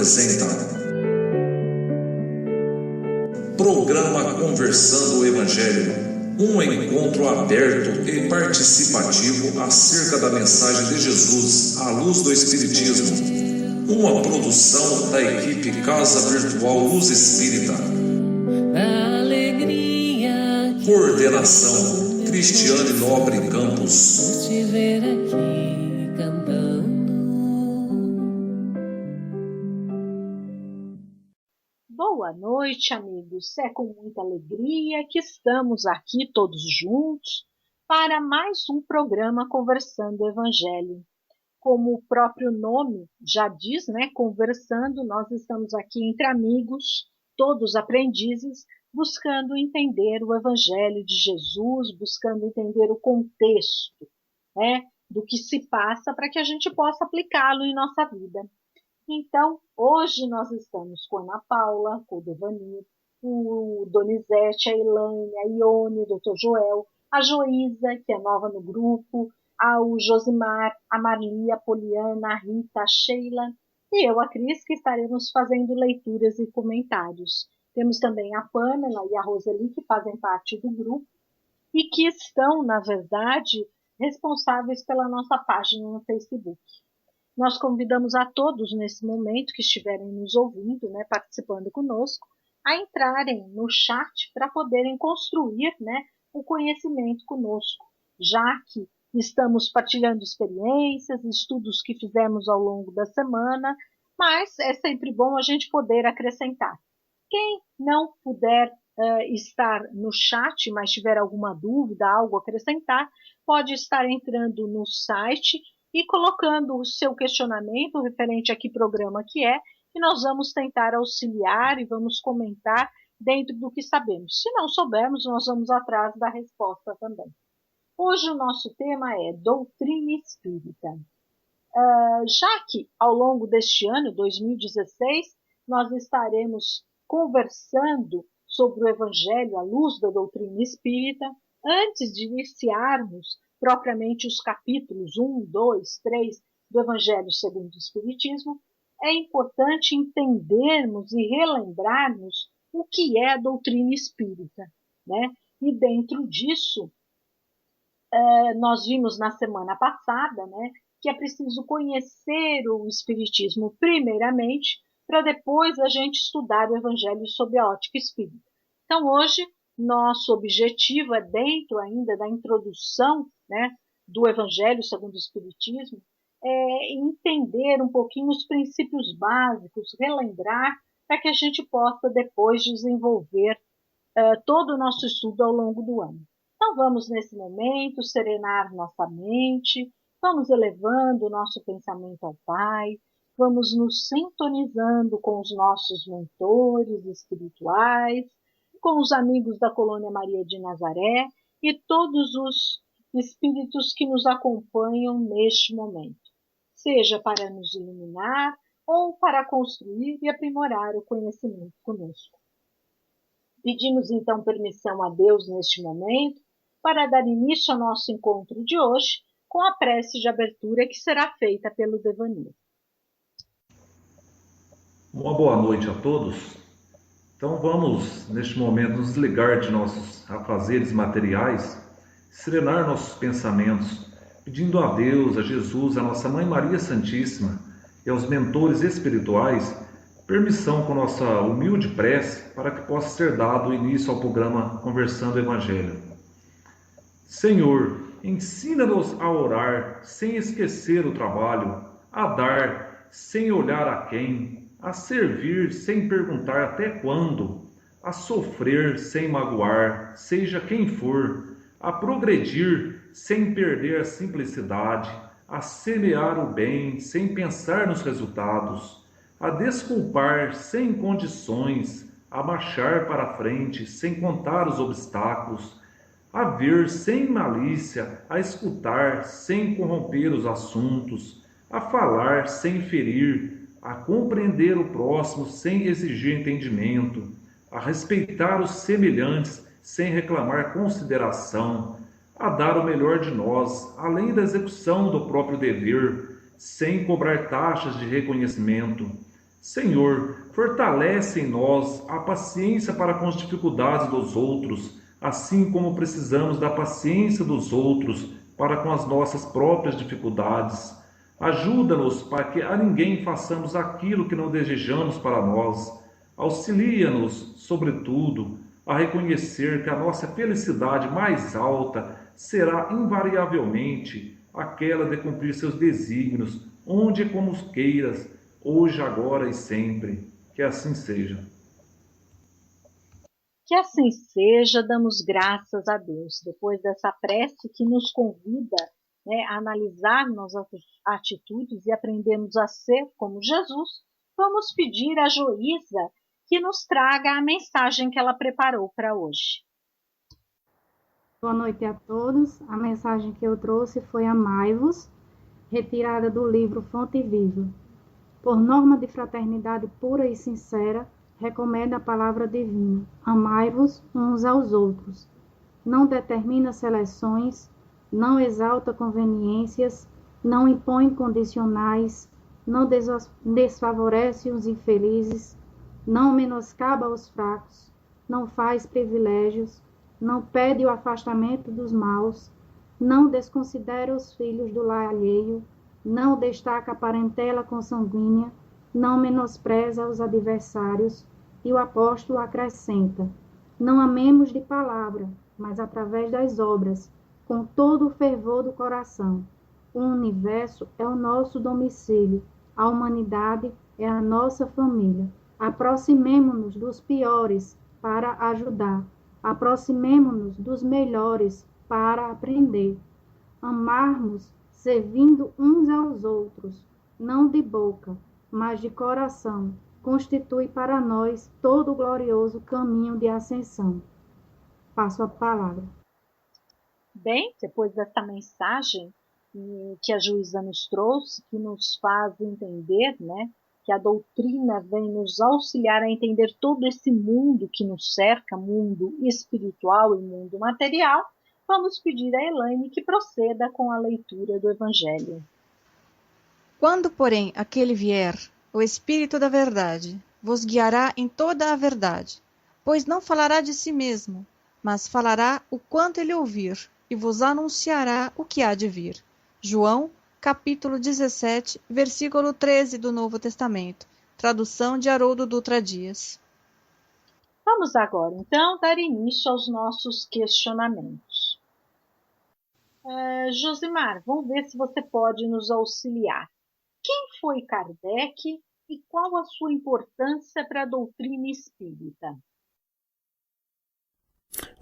apresenta Programa Conversando o Evangelho, um encontro aberto e participativo acerca da mensagem de Jesus à luz do Espiritismo, uma produção da equipe Casa Virtual Luz Espírita. Coordenação Cristiane Nobre Campos. Boa noite, amigos. É com muita alegria que estamos aqui todos juntos para mais um programa Conversando o Evangelho. Como o próprio nome já diz, conversando, nós estamos aqui entre amigos, todos aprendizes, buscando entender o Evangelho de Jesus, buscando entender o contexto, do que se passa para que a gente possa aplicá-lo em nossa vida. Então, hoje nós estamos com a Ana Paula, com o Devanir, o Donizete, a Elaine, a Ione, o Dr. Joel, a Joísa, que é nova no grupo, o Josimar, a Marli, a Poliana, a Rita, a Sheila e eu, a Cris, que estaremos fazendo leituras e comentários. Temos também a Pamela e a Roseli, que fazem parte do grupo e que estão, na verdade, responsáveis pela nossa página no Facebook. Nós convidamos a todos nesse momento que estiverem nos ouvindo, participando conosco, a entrarem no chat para poderem construir o conhecimento conosco, já que estamos partilhando experiências, estudos que fizemos ao longo da semana, mas é sempre bom a gente poder acrescentar. Quem não puder estar no chat, mas tiver alguma dúvida, algo a acrescentar, pode estar entrando no site e colocando o seu questionamento referente a que programa que é, e nós vamos tentar auxiliar e vamos comentar dentro do que sabemos. Se não soubermos, nós vamos atrás da resposta também. Hoje o nosso tema é doutrina espírita. Já que ao longo deste ano, 2016, nós estaremos conversando sobre o Evangelho à luz da doutrina espírita, antes de iniciarmos propriamente os capítulos 1, 2, 3 do Evangelho segundo o Espiritismo, é importante entendermos e relembrarmos o que é a doutrina espírita. E dentro disso, nós vimos na semana passada que é preciso conhecer o Espiritismo primeiramente, para depois a gente estudar o Evangelho sob a ótica espírita. Então hoje, nosso objetivo é, dentro ainda da introdução do Evangelho segundo o Espiritismo, entender um pouquinho os princípios básicos, relembrar, para que a gente possa depois desenvolver todo o nosso estudo ao longo do ano. Então vamos nesse momento serenar nossa mente, vamos elevando o nosso pensamento ao Pai, vamos nos sintonizando com os nossos mentores espirituais, com os amigos da Colônia Maria de Nazaré e todos os espíritos que nos acompanham neste momento, seja para nos iluminar ou para construir e aprimorar o conhecimento conosco. Pedimos então permissão a Deus neste momento para dar início ao nosso encontro de hoje com a prece de abertura que será feita pelo Devanir. Uma boa noite a todos. Então vamos, neste momento, nos desligar de nossos afazeres materiais, serenar nossos pensamentos, pedindo a Deus, a Jesus, a nossa Mãe Maria Santíssima e aos mentores espirituais, permissão com nossa humilde prece para que possa ser dado início ao programa Conversando o Evangelho. Senhor, ensina-nos a orar sem esquecer o trabalho, a dar sem olhar a quem, a servir sem perguntar até quando, a sofrer sem magoar, seja quem for, a progredir sem perder a simplicidade, a semear o bem sem pensar nos resultados, a desculpar sem condições, a marchar para frente sem contar os obstáculos, a ver sem malícia, a escutar sem corromper os assuntos, a falar sem ferir, a compreender o próximo sem exigir entendimento, a respeitar os semelhantes sem reclamar consideração, a dar o melhor de nós, além da execução do próprio dever, sem cobrar taxas de reconhecimento, Senhor, fortalece em nós a paciência para com as dificuldades dos outros, assim como precisamos da paciência dos outros para com as nossas próprias dificuldades. Ajuda-nos para que a ninguém façamos aquilo que não desejamos para nós. Auxilia-nos, sobretudo, a reconhecer que a nossa felicidade mais alta será invariavelmente aquela de cumprir seus desígnios, onde e como os queiras, hoje, agora e sempre. Que assim seja. Que assim seja, damos graças a Deus. Depois dessa prece que nos convida, a analisar nossas atitudes e aprendermos a ser como Jesus, vamos pedir a Joísa que nos traga a mensagem que ela preparou para hoje. Boa noite a todos. A mensagem que eu trouxe foi Amai-vos, retirada do livro Fonte Viva. Por norma de fraternidade pura e sincera, recomenda a palavra divina. Amai-vos uns aos outros. Não determina seleções, não exalta conveniências, não impõe condicionais, não desfavorece os infelizes, não menoscaba os fracos, não faz privilégios, não pede o afastamento dos maus, não desconsidera os filhos do lar alheio, não destaca a parentela consanguínea, não menospreza os adversários, e o apóstolo acrescenta: não amemos de palavra, mas através das obras, com todo o fervor do coração. O universo é o nosso domicílio, a humanidade é a nossa família. Aproximemo-nos dos piores para ajudar, aproximemo-nos dos melhores para aprender. Amarmos servindo uns aos outros, não de boca, mas de coração, constitui para nós todo o glorioso caminho de ascensão. Passo a palavra. Bem, depois dessa mensagem que a Joísa nos trouxe, que nos faz entender, que a doutrina vem nos auxiliar a entender todo esse mundo que nos cerca, mundo espiritual e mundo material, vamos pedir a Elaine que proceda com a leitura do Evangelho. Quando, porém, aquele vier, o Espírito da verdade, vos guiará em toda a verdade, pois não falará de si mesmo, mas falará o quanto ele ouvir, e vos anunciará o que há de vir. João, capítulo 17, versículo 13 do Novo Testamento. Tradução de Haroldo Dutra Dias. Vamos agora, então, dar início aos nossos questionamentos. Josimar, vamos ver se você pode nos auxiliar. Quem foi Kardec e qual a sua importância para a doutrina espírita?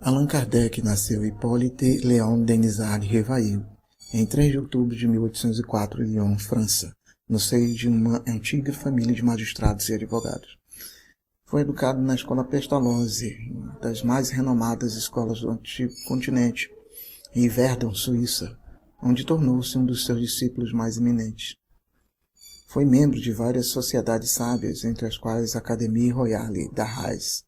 Allan Kardec nasceu Hippolyte Léon Denisard Rivail, em 3 de outubro de 1804 em Lyon, França, no seio de uma antiga família de magistrados e advogados. Foi educado na Escola Pestalozzi, das mais renomadas escolas do antigo continente, em Verdun, Suíça, onde tornou-se um dos seus discípulos mais eminentes. Foi membro de várias sociedades sábias, entre as quais a Académie Royale d'Arras.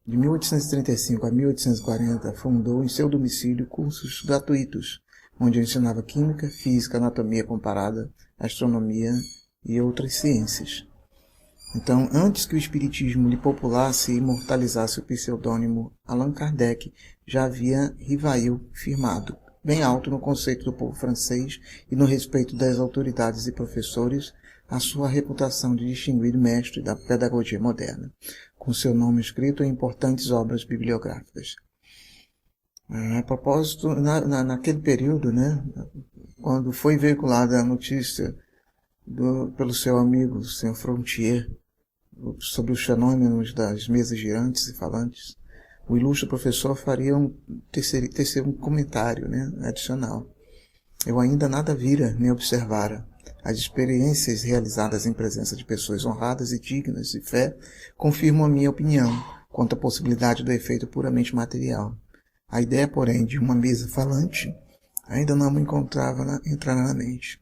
De 1835 a 1840, fundou em seu domicílio cursos gratuitos, onde ensinava química, física, anatomia comparada, astronomia e outras ciências. Então, antes que o espiritismo lhe populasse e imortalizasse o pseudônimo Allan Kardec, já havia Rivail firmado, bem alto no conceito do povo francês e no respeito das autoridades e professores, a sua reputação de distinguido mestre da pedagogia moderna, com seu nome escrito em importantes obras bibliográficas. A propósito, naquele período, quando foi veiculada a notícia pelo seu amigo, o Sr. Frontier, sobre os fenômenos das mesas girantes e falantes, o ilustre professor faria tecer um comentário adicional. Eu ainda nada vira nem observara. As experiências realizadas em presença de pessoas honradas e dignas de fé confirmam a minha opinião quanto à possibilidade do efeito puramente material. A ideia, porém, de uma mesa falante ainda não me encontrava entrar na mente.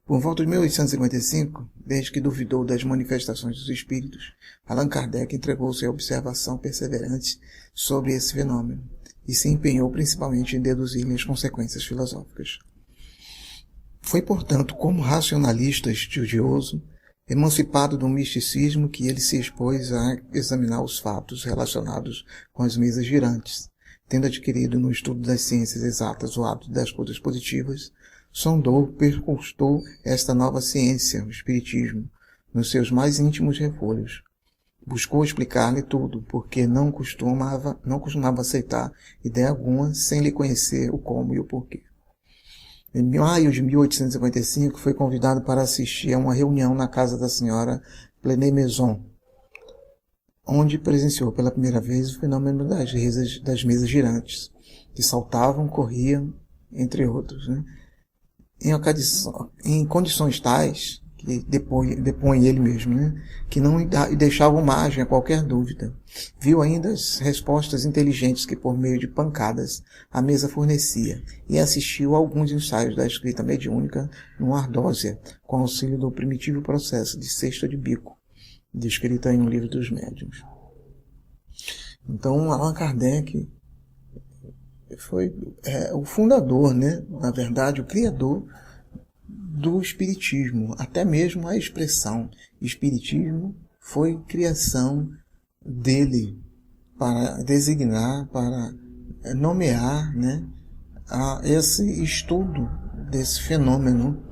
Por volta de 1855, desde que duvidou das manifestações dos espíritos, Allan Kardec entregou-se à observação perseverante sobre esse fenômeno e se empenhou principalmente em deduzir-lhe as consequências filosóficas. Foi, portanto, como racionalista estudioso, emancipado do misticismo, que ele se expôs a examinar os fatos relacionados com as mesas girantes, tendo adquirido no estudo das ciências exatas o hábito das coisas positivas, sondou, percustou esta nova ciência, o espiritismo, nos seus mais íntimos refolhos. Buscou explicar-lhe tudo, porque não costumava aceitar ideia alguma sem lhe conhecer o como e o porquê. Em maio de 1855, foi convidado para assistir a uma reunião na casa da senhora Plenet Maison, onde presenciou pela primeira vez o fenômeno das mesas girantes, que saltavam, corriam, entre outros, né? Em condições tais, que depõe ele mesmo, né? Que não deixavam margem a qualquer dúvida. Viu ainda as respostas inteligentes que, por meio de pancadas, a mesa fornecia, e assistiu a alguns ensaios da escrita mediúnica no Ardósia, com auxílio do primitivo processo de cesta de bico, descrita em um livro dos médiuns. Então, Allan Kardec foi o fundador, né? Na verdade, o criador do Espiritismo. Até mesmo a expressão Espiritismo foi criação dele para designar, para nomear, né, a esse estudo desse fenômeno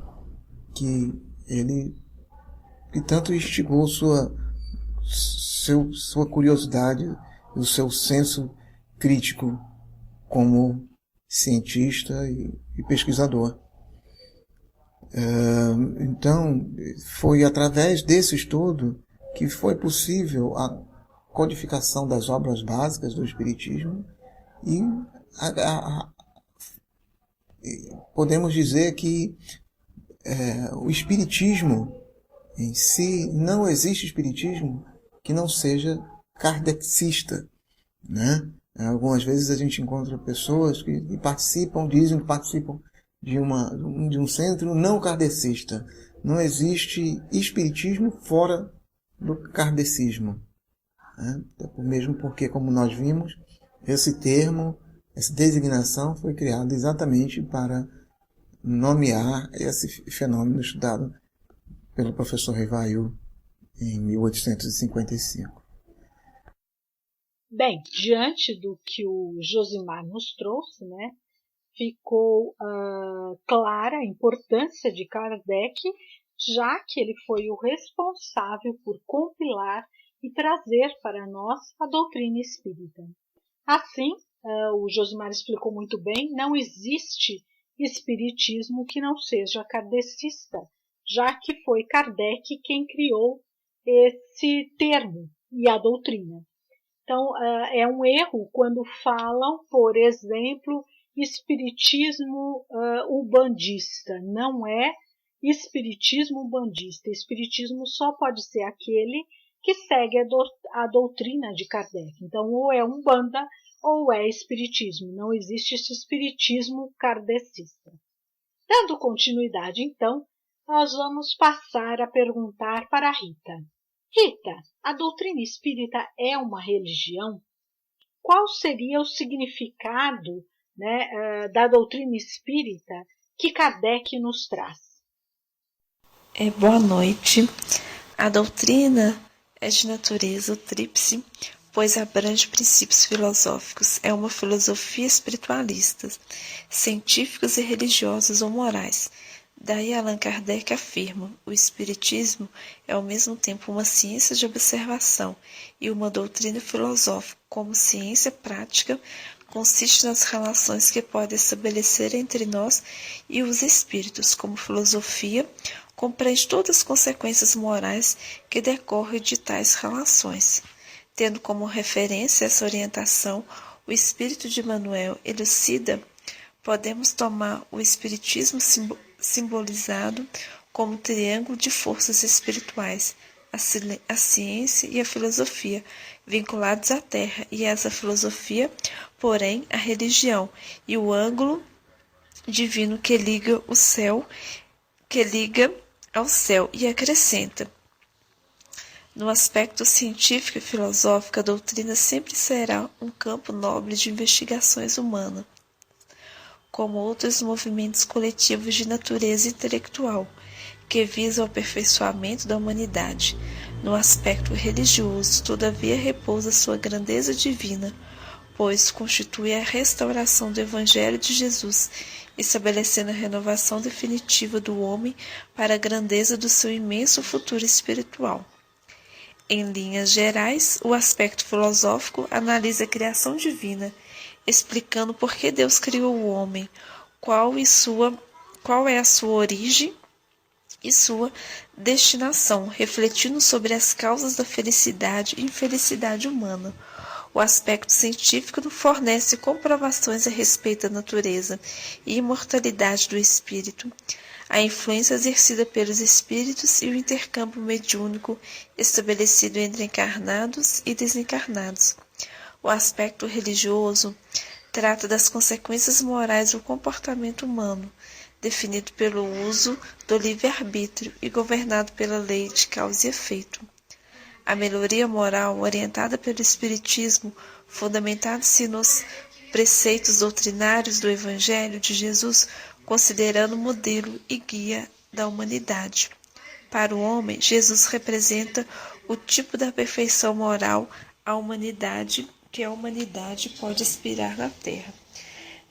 que tanto instigou sua curiosidade, o seu senso crítico como cientista e pesquisador. Então, foi através desse estudo que foi possível a codificação das obras básicas do Espiritismo e podemos dizer que o Espiritismo em si, não existe Espiritismo que não seja kardecista, né? Algumas vezes a gente encontra pessoas que dizem que participam de um centro não kardecista. Não existe espiritismo fora do kardecismo, né? Mesmo porque, como nós vimos, esse termo, essa designação foi criada exatamente para nomear esse fenômeno estudado pelo professor Rivail em 1855. Bem, diante do que o Josimar nos trouxe, né, ficou clara a importância de Kardec, já que ele foi o responsável por compilar e trazer para nós a doutrina espírita. Assim, o Josimar explicou muito bem, não existe espiritismo que não seja kardecista, já que foi Kardec quem criou esse termo e a doutrina. Então, é um erro quando falam, por exemplo, espiritismo ubandista. Não é espiritismo ubandista. Espiritismo só pode ser aquele que segue a doutrina de Kardec. Então, ou é umbanda ou é espiritismo. Não existe esse espiritismo kardecista. Dando continuidade, então, nós vamos passar a perguntar para a Rita. Rita, a doutrina espírita é uma religião? Qual seria o significado, né, da doutrina espírita que Kardec nos traz? Boa noite. A doutrina é de natureza tríplice, pois abrange princípios filosóficos. É uma filosofia espiritualista, científicos e religiosos ou morais. Daí Allan Kardec afirma: o espiritismo é ao mesmo tempo uma ciência de observação e uma doutrina filosófica. Como ciência prática, consiste nas relações que pode estabelecer entre nós e os espíritos. Como filosofia, compreende todas as consequências morais que decorrem de tais relações. Tendo como referência essa orientação, o espírito de Emmanuel elucida, podemos tomar o espiritismo simbolizado como triângulo de forças espirituais, a ciência e a filosofia, vinculados à terra, e essa filosofia, porém, a religião, e o ângulo divino que liga ao céu, e acrescenta: no aspecto científico e filosófico, a doutrina sempre será um campo nobre de investigações humanas. como outros movimentos coletivos de natureza intelectual, que visam o aperfeiçoamento da humanidade. No aspecto religioso, todavia, repousa sua grandeza divina, pois constitui a restauração do Evangelho de Jesus, estabelecendo a renovação definitiva do homem para a grandeza do seu imenso futuro espiritual. Em linhas gerais, o aspecto filosófico analisa a criação divina, explicando por que Deus criou o homem, qual é a sua origem e sua destinação, refletindo sobre as causas da felicidade e infelicidade humana. O aspecto científico fornece comprovações a respeito da natureza e imortalidade do espírito, a influência exercida pelos espíritos e o intercâmbio mediúnico estabelecido entre encarnados e desencarnados. O aspecto religioso trata das consequências morais do comportamento humano, definido pelo uso do livre-arbítrio e governado pela lei de causa e efeito. A melhoria moral, orientada pelo Espiritismo, fundamentada-se nos preceitos doutrinários do Evangelho de Jesus, considerando modelo e guia da humanidade. Para o homem, Jesus representa o tipo da perfeição moral que a humanidade pode aspirar na Terra.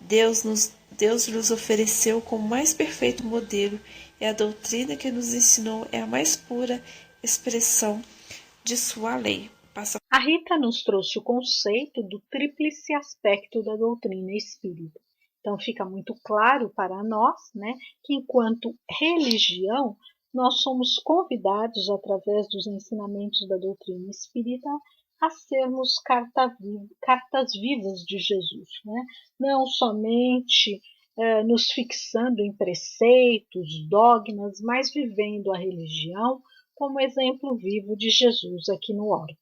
Deus nos ofereceu como mais perfeito modelo, e a doutrina que nos ensinou é a mais pura expressão de sua lei. A Rita nos trouxe o conceito do tríplice aspecto da doutrina espírita. Então fica muito claro para nós, que enquanto religião, nós somos convidados, através dos ensinamentos da doutrina espírita, a sermos cartas vivas de Jesus, não somente nos fixando em preceitos, dogmas, mas vivendo a religião como exemplo vivo de Jesus aqui no orbe.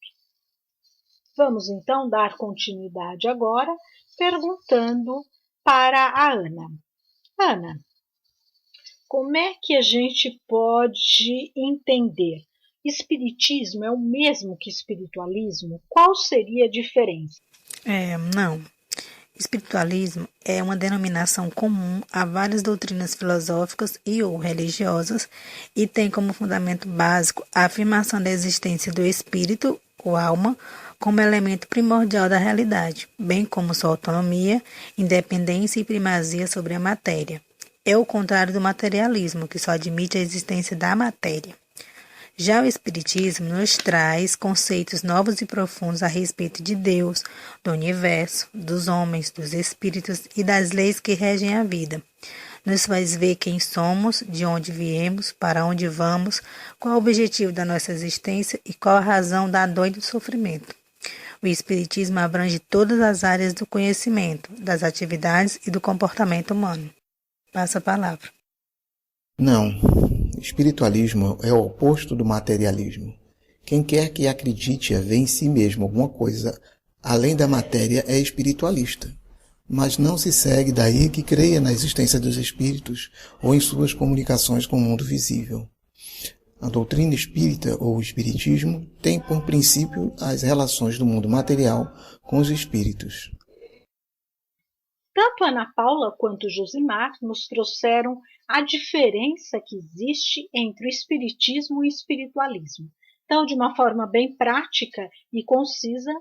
Vamos então dar continuidade agora, perguntando para a Ana. Ana, como é que a gente pode entender? Espiritismo é o mesmo que espiritualismo? Qual seria a diferença? Não. Espiritualismo é uma denominação comum a várias doutrinas filosóficas e ou religiosas e tem como fundamento básico a afirmação da existência do espírito, ou alma, como elemento primordial da realidade, bem como sua autonomia, independência e primazia sobre a matéria. É o contrário do materialismo, que só admite a existência da matéria. Já o Espiritismo nos traz conceitos novos e profundos a respeito de Deus, do universo, dos homens, dos espíritos e das leis que regem a vida. Nos faz ver quem somos, de onde viemos, para onde vamos, qual é o objetivo da nossa existência e qual a razão da dor e do sofrimento. O Espiritismo abrange todas as áreas do conhecimento, das atividades e do comportamento humano. Passa a palavra. Não. Espiritualismo é o oposto do materialismo. Quem quer que acredite haver em si mesmo alguma coisa além da matéria é espiritualista, mas não se segue daí que creia na existência dos espíritos ou em suas comunicações com o mundo visível. A doutrina espírita ou espiritismo tem por princípio as relações do mundo material com os espíritos. Tanto Ana Paula quanto Josimar nos trouxeram a diferença que existe entre o espiritismo e o espiritualismo. Então, de uma forma bem prática e concisa,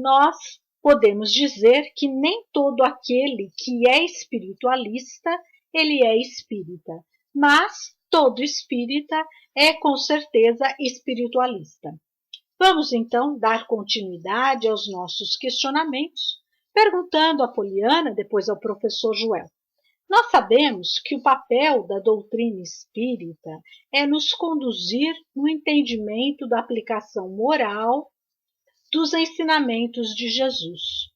nós podemos dizer que nem todo aquele que é espiritualista, ele é espírita, mas todo espírita é com certeza espiritualista. Vamos então dar continuidade aos nossos questionamentos, perguntando a Poliana, depois ao professor Joel. Nós sabemos que o papel da doutrina espírita é nos conduzir no entendimento da aplicação moral dos ensinamentos de Jesus.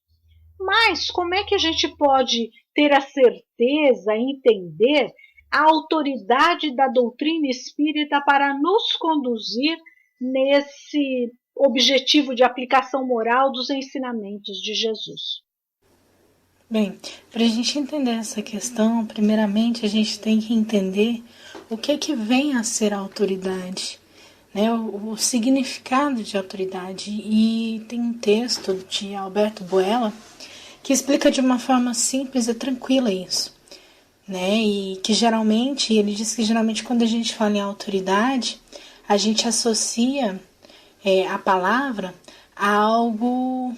Mas como é que a gente pode ter a certeza e entender a autoridade da doutrina espírita para nos conduzir nesse objetivo de aplicação moral dos ensinamentos de Jesus? Bem, para a gente entender essa questão, primeiramente a gente tem que entender o que vem a ser a autoridade, o significado de autoridade. E tem um texto de Alberto Boella que explica de uma forma simples e tranquila isso, né? E que geralmente, ele diz que geralmente quando a gente fala em autoridade, a gente associa a palavra a algo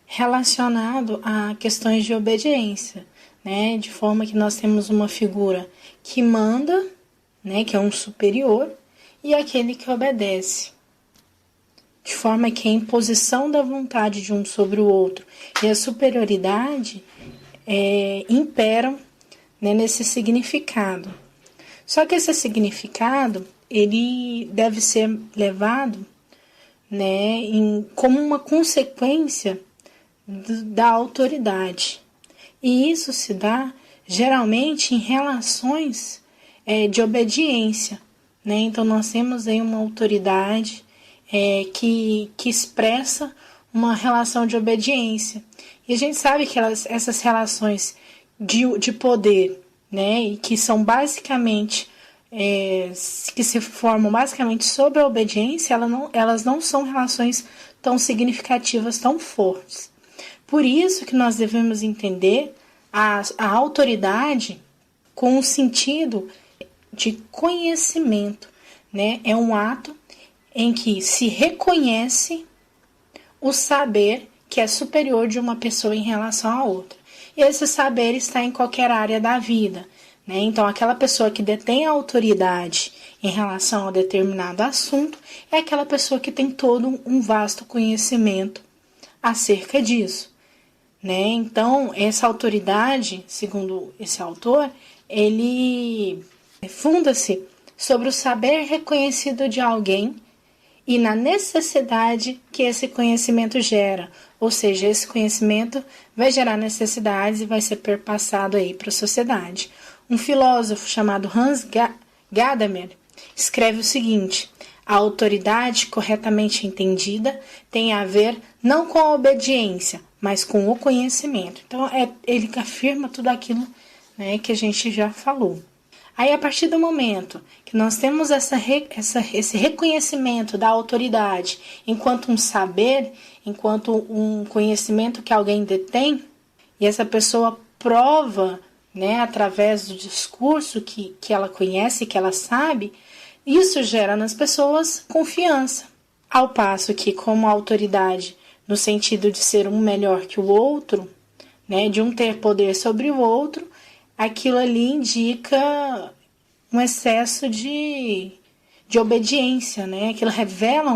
relacionado a questões de obediência, né? De forma que nós temos uma figura que manda, né? Que é um superior, e aquele que obedece. De forma que a imposição da vontade de um sobre o outro e a superioridade imperam, né, nesse significado. Só que esse significado, ele deve ser levado, né, como uma consequência da autoridade. E isso se dá geralmente em relações de obediência, né? Então nós temos aí uma autoridade que expressa uma relação de obediência. E a gente sabe que essas relações de poder, né, e que são basicamente, que se formam basicamente sobre a obediência, elas não são relações tão significativas, tão fortes. Por isso que nós devemos entender a autoridade com o sentido de conhecimento, né? É um ato em que se reconhece o saber que é superior de uma pessoa em relação à outra. E esse saber está em qualquer área da vida, né? Então, aquela pessoa que detém a autoridade em relação a determinado assunto é aquela pessoa que tem todo um vasto conhecimento acerca disso, né? Então, essa autoridade, segundo esse autor, ele funda-se sobre o saber reconhecido de alguém e na necessidade que esse conhecimento gera. Ou seja, esse conhecimento vai gerar necessidades e vai ser perpassado aí para a sociedade. Um filósofo chamado Hans Gadamer escreve o seguinte: a autoridade corretamente entendida tem a ver não com a obediência, mas com o conhecimento. Então, ele afirma tudo aquilo, né, que a gente já falou. Aí, a partir do momento que nós temos esse reconhecimento da autoridade enquanto um saber, enquanto um conhecimento que alguém detém, e essa pessoa prova, né, através do discurso que ela conhece, que ela sabe, isso gera nas pessoas confiança. Ao passo que, como autoridade, no sentido de ser um melhor que o outro, né, de um ter poder sobre o outro, aquilo ali indica um excesso de obediência, né? Aquilo revela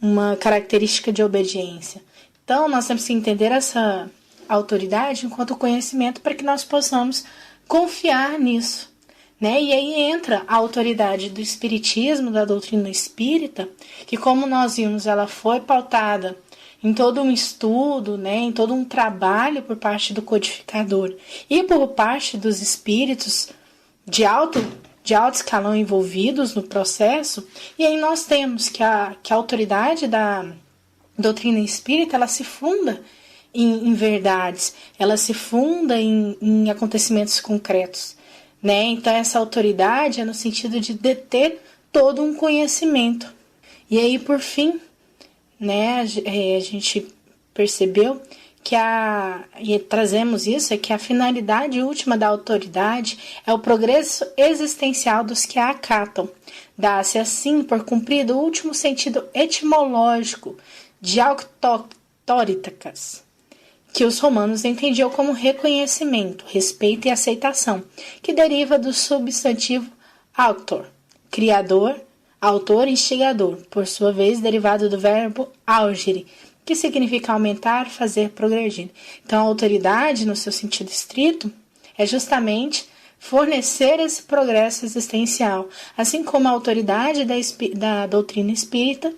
uma característica de obediência. Então, nós temos que entender essa autoridade enquanto conhecimento para que nós possamos confiar nisso, né? E aí entra a autoridade do espiritismo, da doutrina espírita, que, como nós vimos, ela foi pautada em todo um estudo, né, em todo um trabalho por parte do codificador e por parte dos espíritos de alto escalão envolvidos no processo. E aí nós temos que a autoridade da doutrina espírita, ela se funda em verdades, ela se funda em acontecimentos concretos, né? Então essa autoridade é no sentido de deter todo um conhecimento. E aí, por fim, né, a gente percebeu que e trazemos isso, é que a finalidade última da autoridade é o progresso existencial dos que a acatam. Dá-se assim por cumprido o último sentido etimológico de auctoritas, que os romanos entendiam como reconhecimento, respeito e aceitação, que deriva do substantivo auctor, criador, autor e instigador, por sua vez derivado do verbo augere, que significa aumentar, fazer progredir. Então, a autoridade, no seu sentido estrito, é justamente fornecer esse progresso existencial, assim como a autoridade da doutrina espírita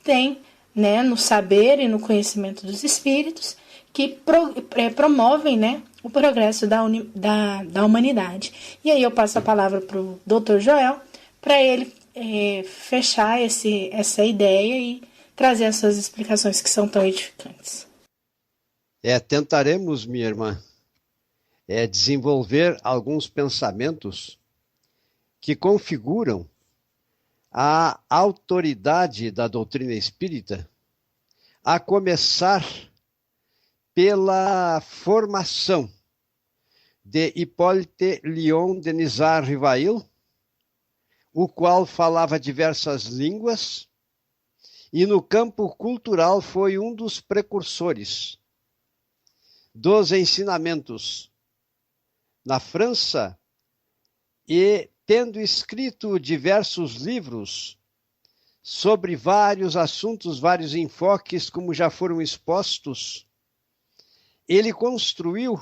tem, né, no saber e no conhecimento dos espíritos, que promovem, né, o progresso da humanidade. E aí eu passo a palavra para o Dr. Joel, para ele fechar essa ideia e trazer as suas explicações que são tão edificantes. Tentaremos, minha irmã, desenvolver alguns pensamentos que configuram a autoridade da doutrina espírita, a começar pela formação de Hippolyte Léon Denisard Rivail, o qual falava diversas línguas, e no campo cultural foi um dos precursores dos ensinamentos na França, e tendo escrito diversos livros sobre vários assuntos, vários enfoques, como já foram expostos, ele construiu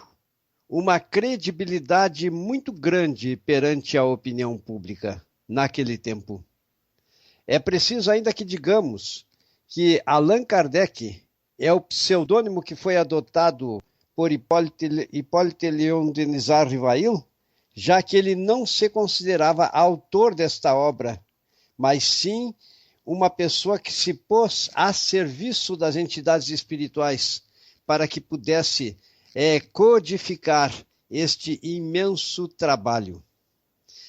uma credibilidade muito grande perante a opinião pública naquele tempo. É preciso ainda que digamos que Allan Kardec é o pseudônimo que foi adotado por Hippolyte Léon Denisard Rivail, já que ele não se considerava autor desta obra, mas sim uma pessoa que se pôs a serviço das entidades espirituais para que pudesse codificar este imenso trabalho.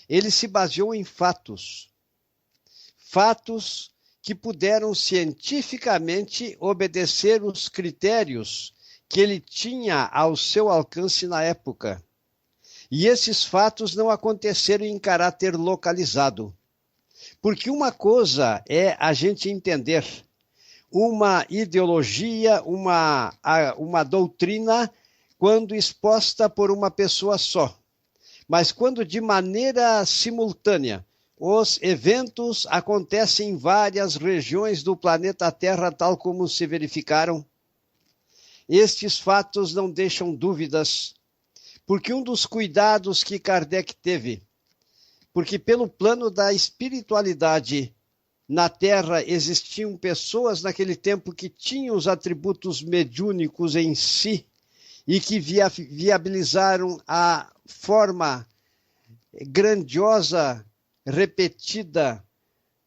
Ele se baseou em fatos que puderam cientificamente obedecer os critérios que ele tinha ao seu alcance na época. E esses fatos não aconteceram em caráter localizado. Porque uma coisa é a gente entender uma ideologia, uma doutrina, quando exposta por uma pessoa só. Mas quando de maneira simultânea os eventos acontecem em várias regiões do planeta Terra, tal como se verificaram, estes fatos não deixam dúvidas, porque um dos cuidados que Kardec teve, porque pelo plano da espiritualidade na Terra existiam pessoas naquele tempo que tinham os atributos mediúnicos em si e que viabilizaram a forma grandiosa, repetida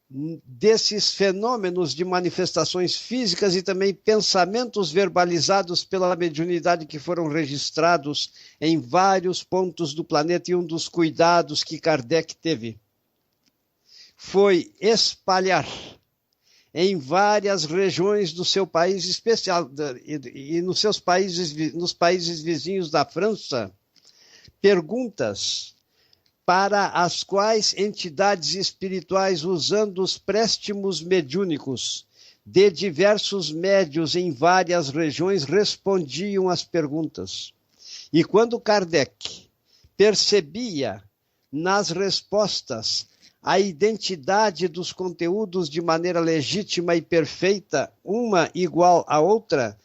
desses fenômenos de manifestações físicas e também pensamentos verbalizados pela mediunidade que foram registrados em vários pontos do planeta. E um dos cuidados que Kardec teve foi espalhar em várias regiões do seu país especial e nos países vizinhos da França, perguntas para as quais entidades espirituais, usando os préstimos mediúnicos de diversos médios em várias regiões, respondiam às perguntas. E quando Kardec percebia nas respostas a identidade dos conteúdos de maneira legítima e perfeita, uma igual à outra,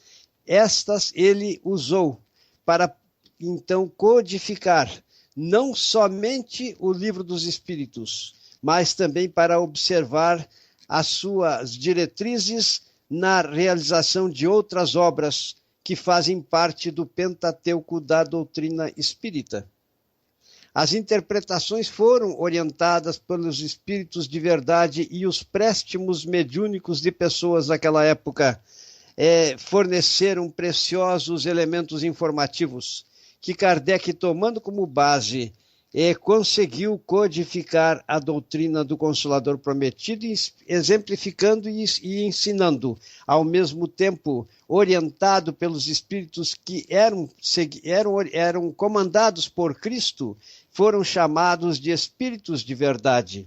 estas ele usou para então codificar não somente o Livro dos Espíritos, mas também para observar as suas diretrizes na realização de outras obras que fazem parte do Pentateuco da doutrina espírita. As interpretações foram orientadas pelos espíritos de verdade e os préstimos mediúnicos de pessoas daquela época forneceram preciosos elementos informativos que Kardec, tomando como base, conseguiu codificar a doutrina do Consolador Prometido, exemplificando e ensinando, ao mesmo tempo orientado pelos espíritos que eram comandados por Cristo, foram chamados de espíritos de verdade.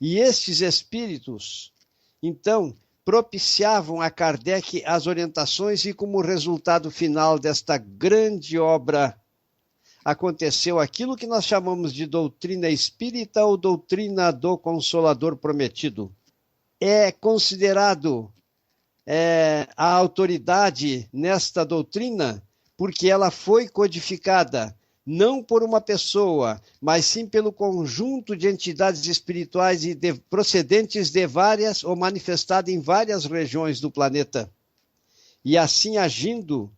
E estes espíritos, então, propiciavam a Kardec as orientações e, como resultado final desta grande obra, aconteceu aquilo que nós chamamos de doutrina espírita ou doutrina do Consolador Prometido. É considerado a autoridade nesta doutrina porque ela foi codificada não por uma pessoa, mas sim pelo conjunto de entidades espirituais e procedentes de várias ou manifestadas em várias regiões do planeta. E assim agindo,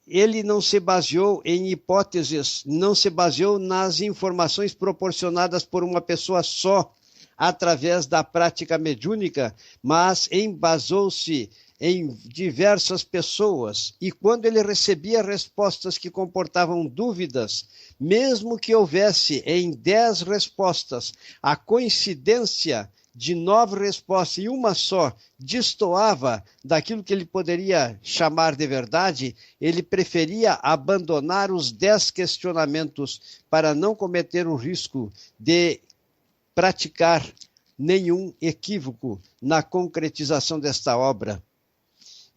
ele não se baseou em hipóteses, não se baseou nas informações proporcionadas por uma pessoa só, através da prática mediúnica, mas embasou-se em diversas pessoas. E quando ele recebia respostas que comportavam dúvidas, mesmo que houvesse em 10 respostas a coincidência de 9 respostas e uma só destoava daquilo que ele poderia chamar de verdade, ele preferia abandonar os 10 questionamentos para não cometer o risco de praticar nenhum equívoco na concretização desta obra.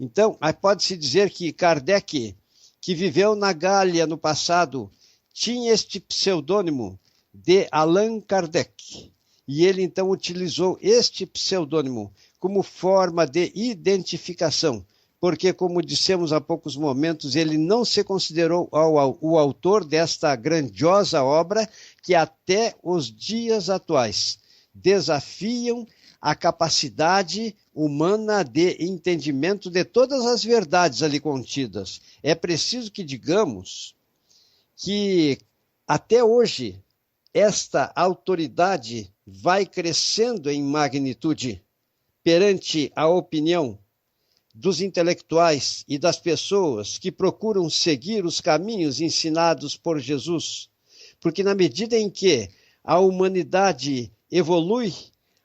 Então, pode-se dizer que Kardec, que viveu na Gália no passado, tinha este pseudônimo de Allan Kardec. E ele, então, utilizou este pseudônimo como forma de identificação, porque, como dissemos há poucos momentos, ele não se considerou o autor desta grandiosa obra que até os dias atuais desafiam a capacidade humana de entendimento de todas as verdades ali contidas. É preciso que digamos que até hoje esta autoridade vai crescendo em magnitude perante a opinião dos intelectuais e das pessoas que procuram seguir os caminhos ensinados por Jesus, porque na medida em que a humanidade evolui,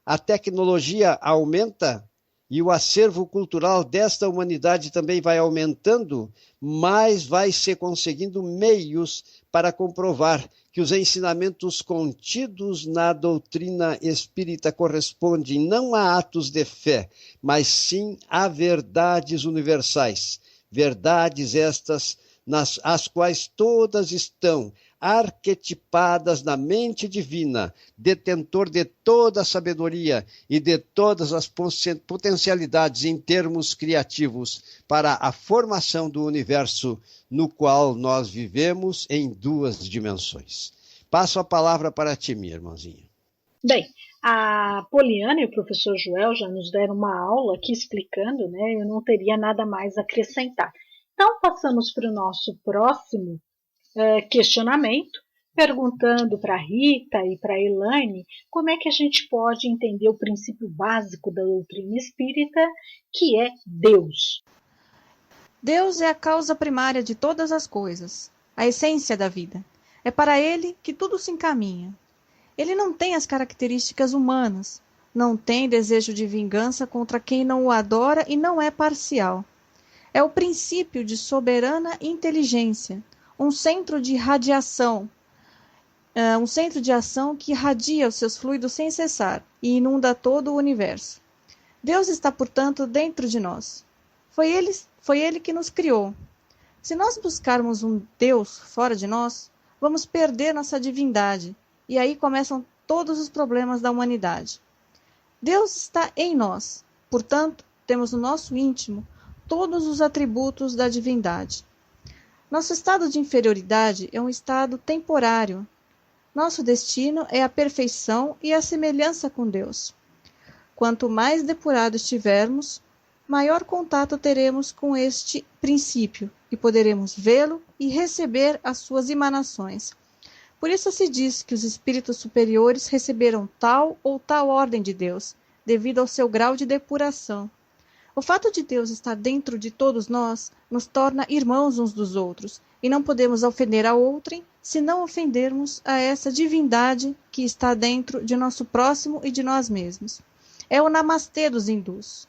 a tecnologia aumenta e o acervo cultural desta humanidade também vai aumentando, mas vai se conseguindo meios para comprovar que os ensinamentos contidos na doutrina espírita correspondem não a atos de fé, mas sim a verdades universais. Verdades estas as quais todas estão arquetipadas na mente divina, detentor de toda a sabedoria e de todas as potencialidades em termos criativos para a formação do universo no qual nós vivemos em 2 dimensões. Passo a palavra para ti, minha irmãzinha. Bem, a Poliana e o professor Joel já nos deram uma aula aqui explicando, né? Eu não teria nada mais a acrescentar. Então, passamos para o nosso próximo questionamento, perguntando para a Rita e para a Elaine como é que a gente pode entender o princípio básico da doutrina espírita, que é Deus. Deus é a causa primária de todas as coisas, a essência da vida. É para ele que tudo se encaminha. Ele não tem as características humanas, não tem desejo de vingança contra quem não o adora e não é parcial. É o princípio de soberana inteligência, um centro de radiação, um centro de ação que irradia os seus fluidos sem cessar e inunda todo o universo. Deus está, portanto, dentro de nós. Foi ele que nos criou. Se nós buscarmos um Deus fora de nós, vamos perder nossa divindade, e aí começam todos os problemas da humanidade. Deus está em nós, portanto, temos no nosso íntimo todos os atributos da divindade. Nosso estado de inferioridade é um estado temporário. Nosso destino é a perfeição e a semelhança com Deus. Quanto mais depurado estivermos, maior contato teremos com este princípio e poderemos vê-lo e receber as suas emanações. Por isso se diz que os espíritos superiores receberam tal ou tal ordem de Deus, devido ao seu grau de depuração. O fato de Deus estar dentro de todos nós nos torna irmãos uns dos outros, e não podemos ofender a outrem se não ofendermos a essa divindade que está dentro de nosso próximo e de nós mesmos. É o namastê dos hindus.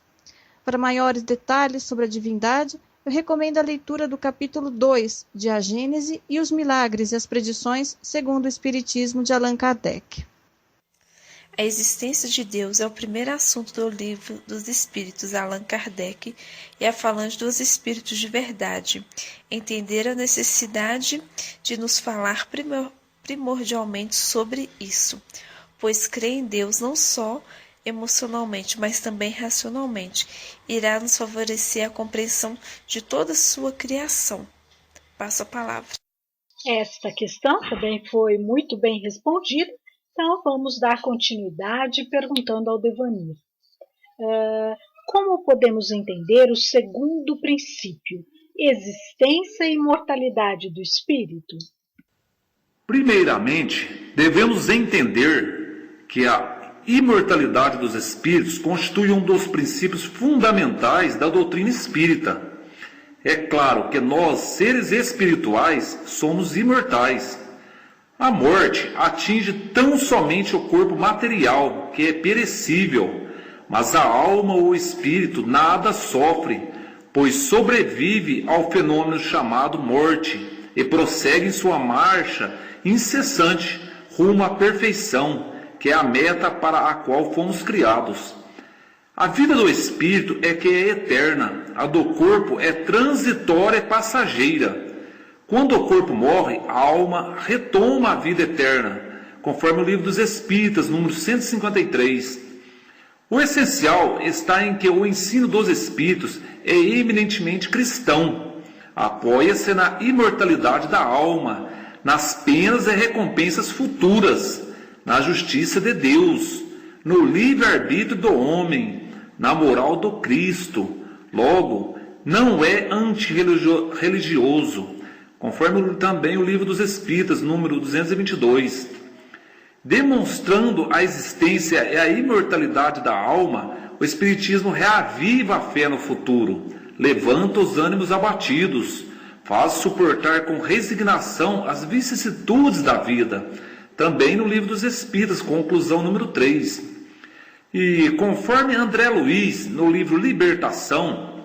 Para maiores detalhes sobre a divindade, eu recomendo a leitura do capítulo 2 de A Gênese e os Milagres e as Predições segundo o Espiritismo de Allan Kardec. A existência de Deus é o primeiro assunto do Livro dos Espíritos, Allan Kardec, e a falange dos Espíritos de Verdade. Entender a necessidade de nos falar primordialmente sobre isso, pois crer em Deus não só emocionalmente, mas também racionalmente, irá nos favorecer a compreensão de toda a sua criação. Passo a palavra. Esta questão também foi muito bem respondida. Então, vamos dar continuidade perguntando ao Devanir. Como podemos entender o segundo princípio, existência e imortalidade do espírito? Primeiramente, devemos entender que a imortalidade dos espíritos constitui um dos princípios fundamentais da doutrina espírita. É claro que nós, seres espirituais, somos imortais. A morte atinge tão somente o corpo material, que é perecível, mas a alma ou o espírito nada sofre, pois sobrevive ao fenômeno chamado morte e prossegue em sua marcha incessante rumo à perfeição, que é a meta para a qual fomos criados. A vida do espírito é que é eterna, a do corpo é transitória e passageira. Quando o corpo morre, a alma retoma a vida eterna, conforme o Livro dos Espíritas, número 153. O essencial está em que o ensino dos Espíritos é eminentemente cristão. Apoia-se na imortalidade da alma, nas penas e recompensas futuras, na justiça de Deus, no livre-arbítrio do homem, na moral do Cristo. Logo, não é antirreligioso, conforme também o Livro dos Espíritas, número 222. Demonstrando a existência e a imortalidade da alma, o Espiritismo reaviva a fé no futuro, levanta os ânimos abatidos, faz suportar com resignação as vicissitudes da vida, também no Livro dos Espíritas, conclusão número 3. E conforme André Luiz, no livro Libertação,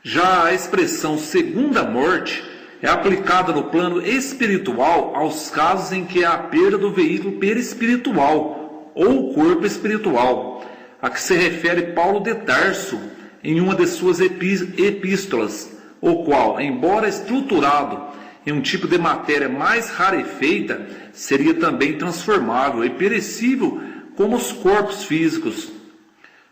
já a expressão segunda morte é aplicada no plano espiritual aos casos em que há a perda do veículo perispiritual ou corpo espiritual, a que se refere Paulo de Tarso em uma de suas epístolas, o qual, embora estruturado em um tipo de matéria mais rarefeita, seria também transformável e perecível como os corpos físicos.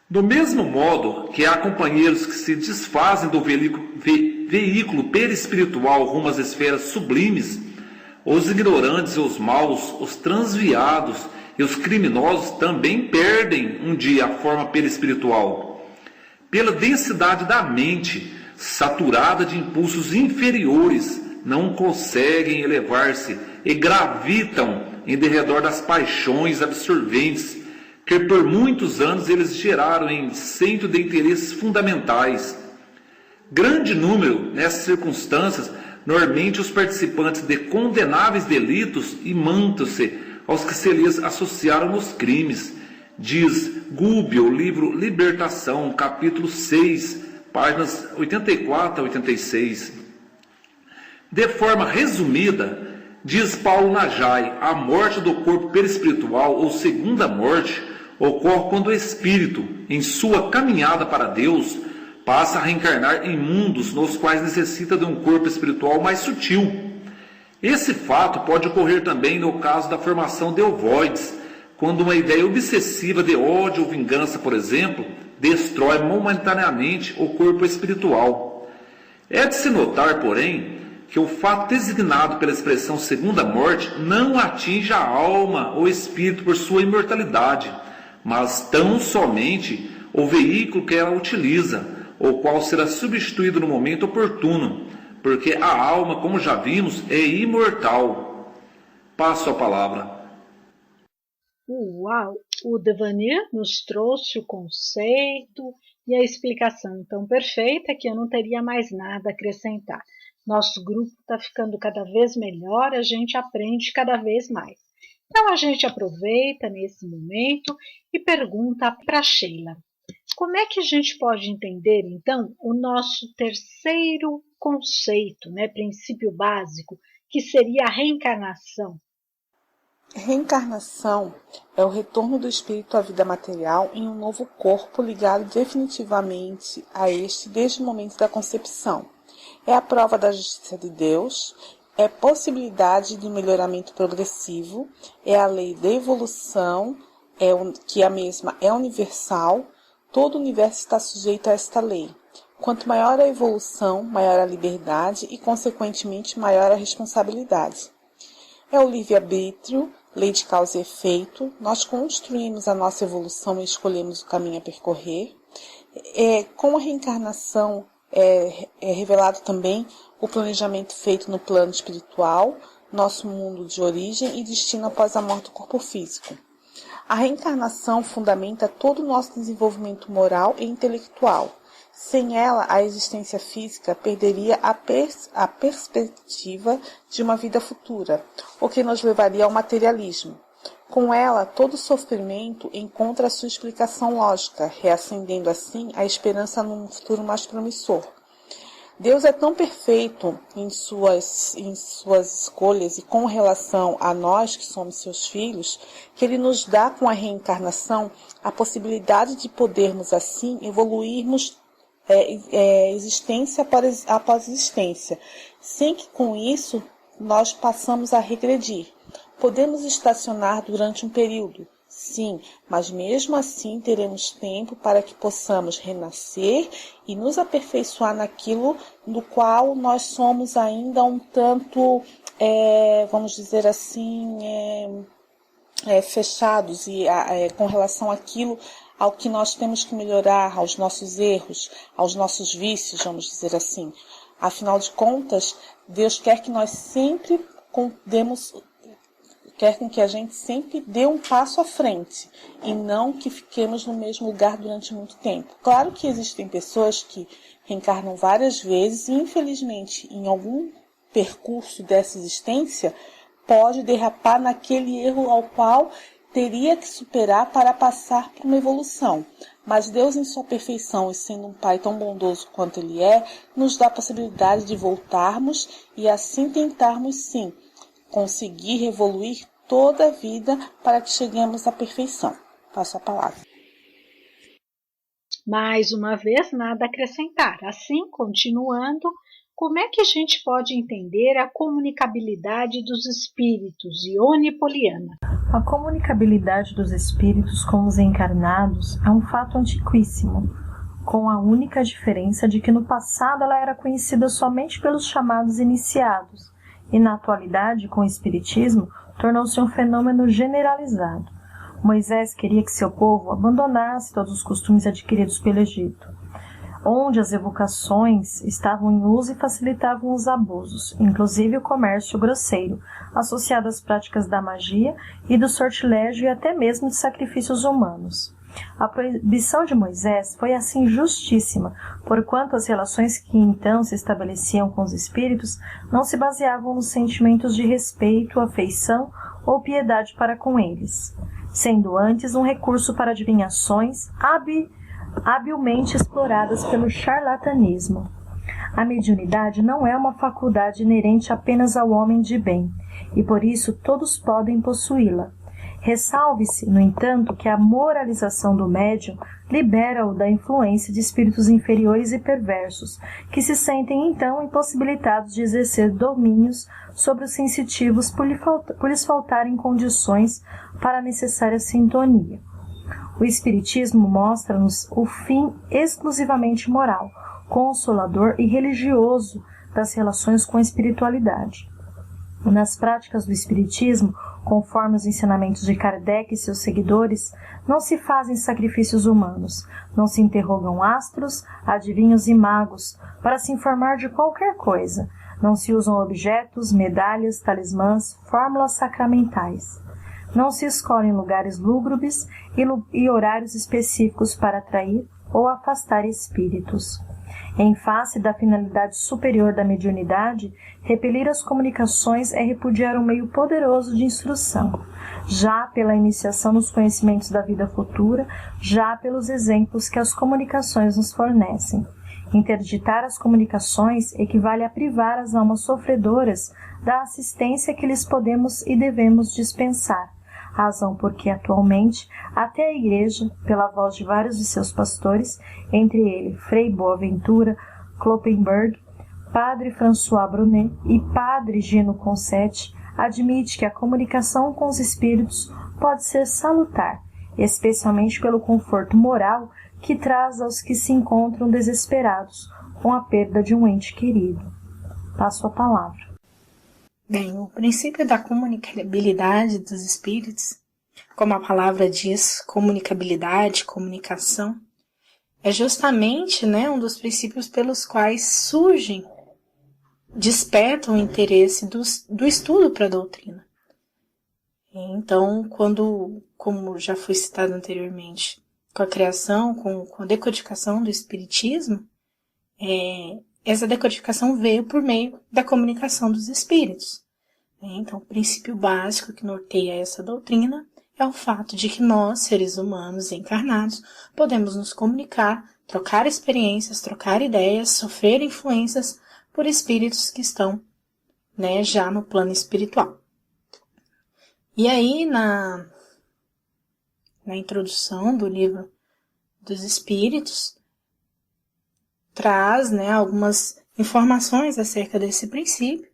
Do mesmo modo que há companheiros que se desfazem do veículo perispiritual rumo às esferas sublimes, os ignorantes e os maus, os transviados e os criminosos também perdem um dia a forma perispiritual. Pela densidade da mente, saturada de impulsos inferiores, não conseguem elevar-se e gravitam em derredor das paixões absorventes que por muitos anos eles geraram em centro de interesses fundamentais. Grande número, nessas circunstâncias, normalmente os participantes de condenáveis delitos imantam-se aos que se lhes associaram nos crimes, diz Gubbio, livro Libertação, capítulo 6, páginas 84 a 86. De forma resumida, diz Paulo Najai, a morte do corpo perispiritual ou segunda morte ocorre quando o espírito, em sua caminhada para Deus, passa a reencarnar em mundos nos quais necessita de um corpo espiritual mais sutil. Esse fato pode ocorrer também no caso da formação de ovoides, quando uma ideia obsessiva de ódio ou vingança, por exemplo, destrói momentaneamente o corpo espiritual. É de se notar, porém, que o fato designado pela expressão segunda morte não atinge a alma ou espírito por sua imortalidade, mas tão somente o veículo que ela utiliza, o qual será substituído no momento oportuno, porque a alma, como já vimos, é imortal. Passo a palavra. Uau! O Devanir nos trouxe o conceito e a explicação tão perfeita que eu não teria mais nada a acrescentar. Nosso grupo está ficando cada vez melhor, a gente aprende cada vez mais. Então a gente aproveita nesse momento e pergunta para Sheila. Como é que a gente pode entender, então, o nosso terceiro conceito, princípio básico, que seria a reencarnação? Reencarnação é o retorno do espírito à vida material em um novo corpo ligado definitivamente a este desde o momento da concepção. É a prova da justiça de Deus, é possibilidade de melhoramento progressivo, é a lei da evolução, que a mesma é universal. Todo o universo está sujeito a esta lei. Quanto maior a evolução, maior a liberdade e, consequentemente, maior a responsabilidade. É o livre-arbítrio, lei de causa e efeito. Nós construímos a nossa evolução e escolhemos o caminho a percorrer. Com a reencarnação, é revelado também o planejamento feito no plano espiritual, nosso mundo de origem e destino após a morte do corpo físico. A reencarnação fundamenta todo o nosso desenvolvimento moral e intelectual. Sem ela, a existência física perderia a perspectiva de uma vida futura, o que nos levaria ao materialismo. Com ela, todo sofrimento encontra sua explicação lógica, reacendendo assim a esperança num futuro mais promissor. Deus é tão perfeito em suas escolhas e com relação a nós que somos seus filhos, que Ele nos dá com a reencarnação a possibilidade de podermos assim evoluirmos existência após existência, sem que com isso nós passamos a regredir. Podemos estacionar durante um período, sim, mas mesmo assim teremos tempo para que possamos renascer e nos aperfeiçoar naquilo do qual nós somos ainda um tanto, vamos dizer assim, fechados e com relação àquilo ao que nós temos que melhorar, aos nossos erros, aos nossos vícios, vamos dizer assim. Afinal de contas, Deus quer que nós sempre quer com que a gente sempre dê um passo à frente e não que fiquemos no mesmo lugar durante muito tempo. Claro que existem pessoas que reencarnam várias vezes e, infelizmente, em algum percurso dessa existência, pode derrapar naquele erro ao qual teria que superar para passar por uma evolução. Mas Deus, em sua perfeição e sendo um Pai tão bondoso quanto Ele é, nos dá a possibilidade de voltarmos e assim tentarmos, sim, conseguir evoluir toda a vida para que cheguemos à perfeição. Passo a palavra. Mais uma vez, nada a acrescentar. Assim, continuando, como é que a gente pode entender a comunicabilidade dos espíritos? Ione Poliana. A comunicabilidade dos espíritos com os encarnados é um fato antiquíssimo, com a única diferença de que no passado ela era conhecida somente pelos chamados iniciados, e na atualidade, com o espiritismo, tornou-se um fenômeno generalizado. Moisés queria que seu povo abandonasse todos os costumes adquiridos pelo Egito, onde as evocações estavam em uso e facilitavam os abusos, inclusive o comércio grosseiro, associado às práticas da magia e do sortilégio e até mesmo de sacrifícios humanos. A proibição de Moisés foi assim justíssima, porquanto as relações que então se estabeleciam com os espíritos não se baseavam nos sentimentos de respeito, afeição ou piedade para com eles, sendo antes um recurso para adivinhações habilmente exploradas pelo charlatanismo. A mediunidade não é uma faculdade inerente apenas ao homem de bem, e por isso todos podem possuí-la. Ressalve-se, no entanto, que a moralização do médium libera-o da influência de espíritos inferiores e perversos, que se sentem então impossibilitados de exercer domínios sobre os sensitivos por lhes faltarem condições para a necessária sintonia. O Espiritismo mostra-nos o fim exclusivamente moral, consolador e religioso das relações com a espiritualidade. Nas práticas do Espiritismo, conforme os ensinamentos de Kardec e seus seguidores, não se fazem sacrifícios humanos, não se interrogam astros, adivinhos e magos para se informar de qualquer coisa, não se usam objetos, medalhas, talismãs, fórmulas sacramentais. Não se escolhem lugares lúgubres e horários específicos para atrair ou afastar espíritos. Em face da finalidade superior da mediunidade, repelir as comunicações é repudiar um meio poderoso de instrução, já pela iniciação nos conhecimentos da vida futura, já pelos exemplos que as comunicações nos fornecem. Interditar as comunicações equivale a privar as almas sofredoras da assistência que lhes podemos e devemos dispensar, razão porque atualmente até a Igreja, pela voz de vários de seus pastores, entre ele Frei Boaventura Kloppenberg, Padre François Brunet e Padre Gino Concetti, admite que a comunicação com os espíritos pode ser salutar, especialmente pelo conforto moral que traz aos que se encontram desesperados com a perda de um ente querido. Passo a palavra. Bem, o princípio da comunicabilidade dos espíritos, como a palavra diz, comunicabilidade, comunicação, é justamente um dos princípios pelos quais despertam o interesse do estudo para a doutrina. Então, como já foi citado anteriormente, a criação, com a decodificação do Espiritismo, essa decodificação veio por meio da comunicação dos espíritos. Então, o princípio básico que norteia essa doutrina é o fato de que nós, seres humanos encarnados, podemos nos comunicar, trocar experiências, trocar ideias, sofrer influências por espíritos que estão, já no plano espiritual. E aí, na introdução do livro dos Espíritos, traz algumas informações acerca desse princípio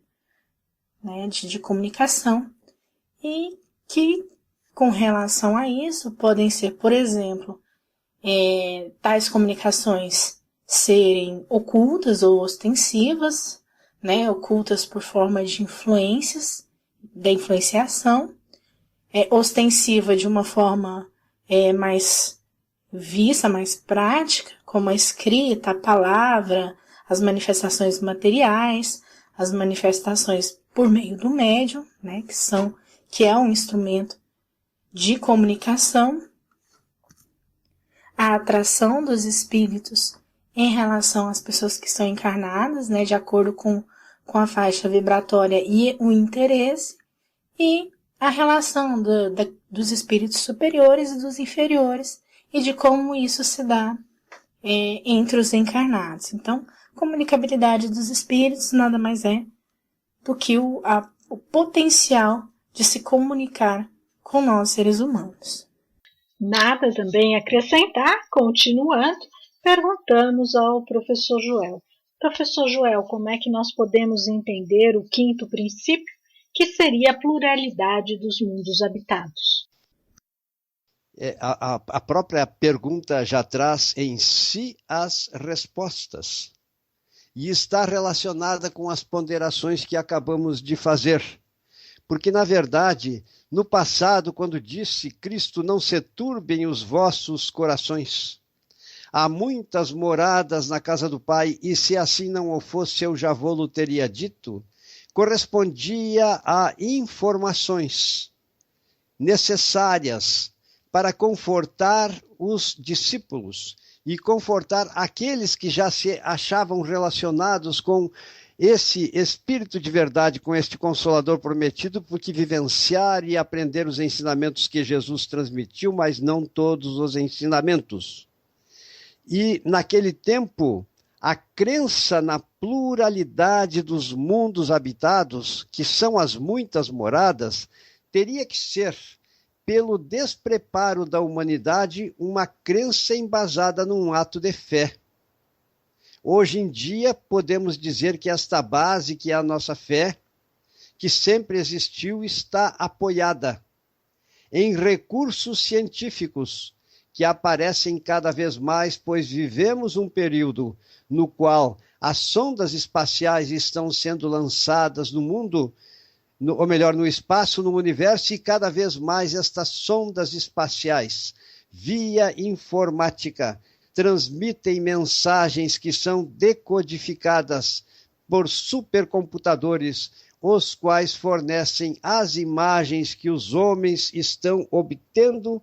de comunicação e que, com relação a isso, podem ser, por exemplo, tais comunicações serem ocultas ou ostensivas, ocultas por forma de influências, da influenciação, ostensiva de uma forma mais vista, mais prática, como a escrita, a palavra, as manifestações materiais, as manifestações por meio do médium, que é um instrumento de comunicação, a atração dos espíritos em relação às pessoas que estão encarnadas, de acordo com a faixa vibratória e o interesse, e a relação dos espíritos superiores e dos inferiores, e de como isso se dá entre os encarnados. Então, comunicabilidade dos espíritos nada mais é do que o potencial de se comunicar com nós, seres humanos. Nada também a acrescentar, continuando, perguntamos ao professor Joel. Professor Joel, como é que nós podemos entender o quinto princípio, que seria a pluralidade dos mundos habitados? A própria pergunta já traz em si as respostas e está relacionada com as ponderações que acabamos de fazer. Porque, na verdade, no passado, quando disse Cristo, não se turbem os vossos corações, há muitas moradas na casa do Pai, e se assim não o fosse, eu já vou-lo teria dito, correspondia a informações necessárias para confortar os discípulos e confortar aqueles que já se achavam relacionados com esse Espírito de verdade, com este Consolador prometido, porque vivenciar e aprender os ensinamentos que Jesus transmitiu, mas não todos os ensinamentos. E naquele tempo, a crença na pluralidade dos mundos habitados, que são as muitas moradas, teria que ser, pelo despreparo da humanidade, uma crença embasada num ato de fé. Hoje em dia, podemos dizer que esta base, que é a nossa fé, que sempre existiu, está apoiada em recursos científicos que aparecem cada vez mais, pois vivemos um período no qual as sondas espaciais estão sendo lançadas no mundo, ou melhor, no espaço, no universo, e cada vez mais estas sondas espaciais, via informática, transmitem mensagens que são decodificadas por supercomputadores, os quais fornecem as imagens que os homens estão obtendo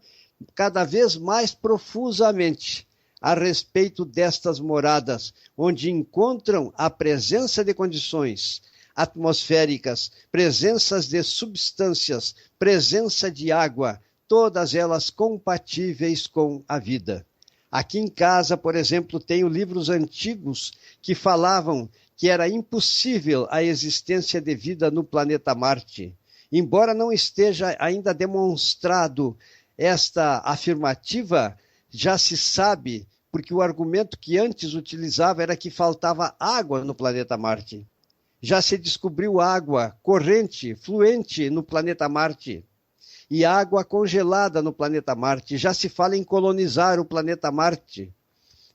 cada vez mais profusamente a respeito destas moradas, onde encontram a presença de condições atmosféricas, presenças de substâncias, presença de água, todas elas compatíveis com a vida. Aqui em casa, por exemplo, tenho livros antigos que falavam que era impossível a existência de vida no planeta Marte. Embora não esteja ainda demonstrado esta afirmativa, já se sabe, porque o argumento que antes utilizava era que faltava água no planeta Marte. Já se descobriu água corrente, fluente no planeta Marte. E água congelada no planeta Marte. Já se fala em colonizar o planeta Marte.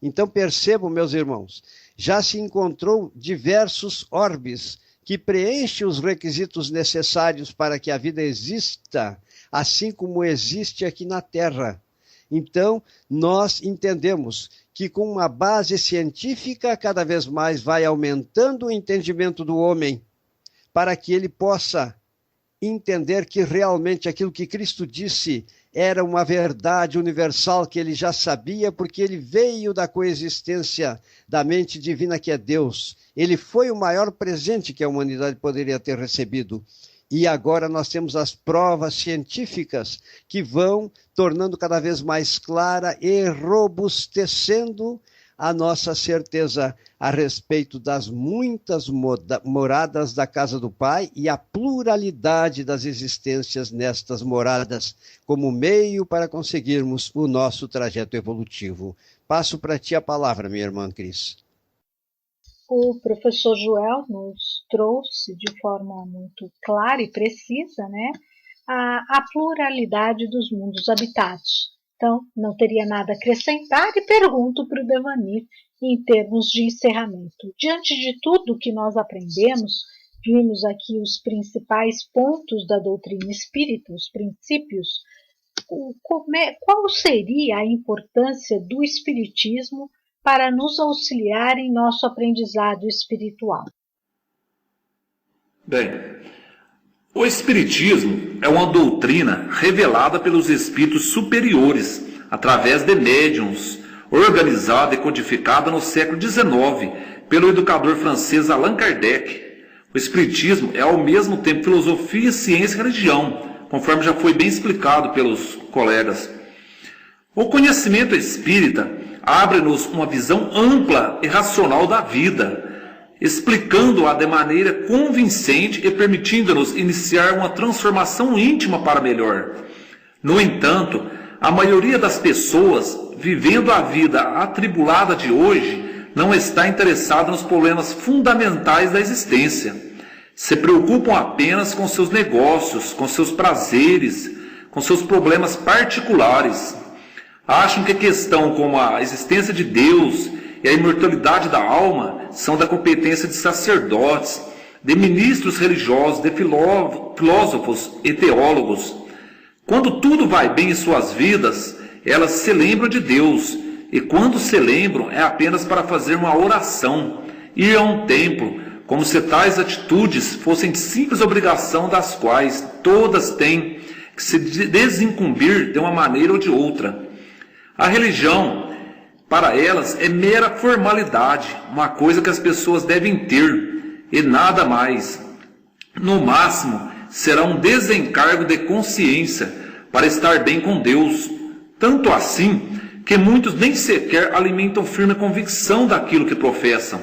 Então percebam, meus irmãos, já se encontrou diversos orbes que preenchem os requisitos necessários para que a vida exista, assim como existe aqui na Terra. Então, nós entendemos que com uma base científica, cada vez mais vai aumentando o entendimento do homem, para que ele possa entender que realmente aquilo que Cristo disse era uma verdade universal que ele já sabia, porque ele veio da coexistência da mente divina que é Deus. Ele foi o maior presente que a humanidade poderia ter recebido. E agora nós temos as provas científicas que vão tornando cada vez mais clara e robustecendo a nossa certeza a respeito das muitas moradas da casa do Pai e a pluralidade das existências nestas moradas, como meio para conseguirmos o nosso trajeto evolutivo. Passo para ti a palavra, minha irmã Cris. O professor Joel nos trouxe de forma muito clara e precisa, né, a pluralidade dos mundos habitados. Então, não teria nada a acrescentar e pergunto para o Devanir em termos de encerramento. Diante de tudo que nós aprendemos, vimos aqui os principais pontos da doutrina espírita, os princípios. Qual seria a importância do espiritismo para nos auxiliar em nosso aprendizado espiritual? Bem, o Espiritismo é uma doutrina revelada pelos espíritos superiores, através de médiuns, organizada e codificada no século XIX pelo educador francês Allan Kardec. O Espiritismo é ao mesmo tempo filosofia, ciência e religião, conforme já foi bem explicado pelos colegas. O conhecimento espírita abre-nos uma visão ampla e racional da vida, explicando-a de maneira convincente e permitindo-nos iniciar uma transformação íntima para melhor. No entanto, a maioria das pessoas, vivendo a vida atribulada de hoje, não está interessada nos problemas fundamentais da existência. Se preocupam apenas com seus negócios, com seus prazeres, com seus problemas particulares. Acham que questão como a existência de Deus e a imortalidade da alma são da competência de sacerdotes, de ministros religiosos, de filósofos e teólogos. Quando tudo vai bem em suas vidas, elas se lembram de Deus, e quando se lembram é apenas para fazer uma oração, ir a um templo, como se tais atitudes fossem simples obrigação das quais todas têm que se desincumbir de uma maneira ou de outra. A religião, para elas, é mera formalidade, uma coisa que as pessoas devem ter, e nada mais. No máximo, será um desencargo de consciência para estar bem com Deus. Tanto assim, que muitos nem sequer alimentam firme convicção daquilo que professam,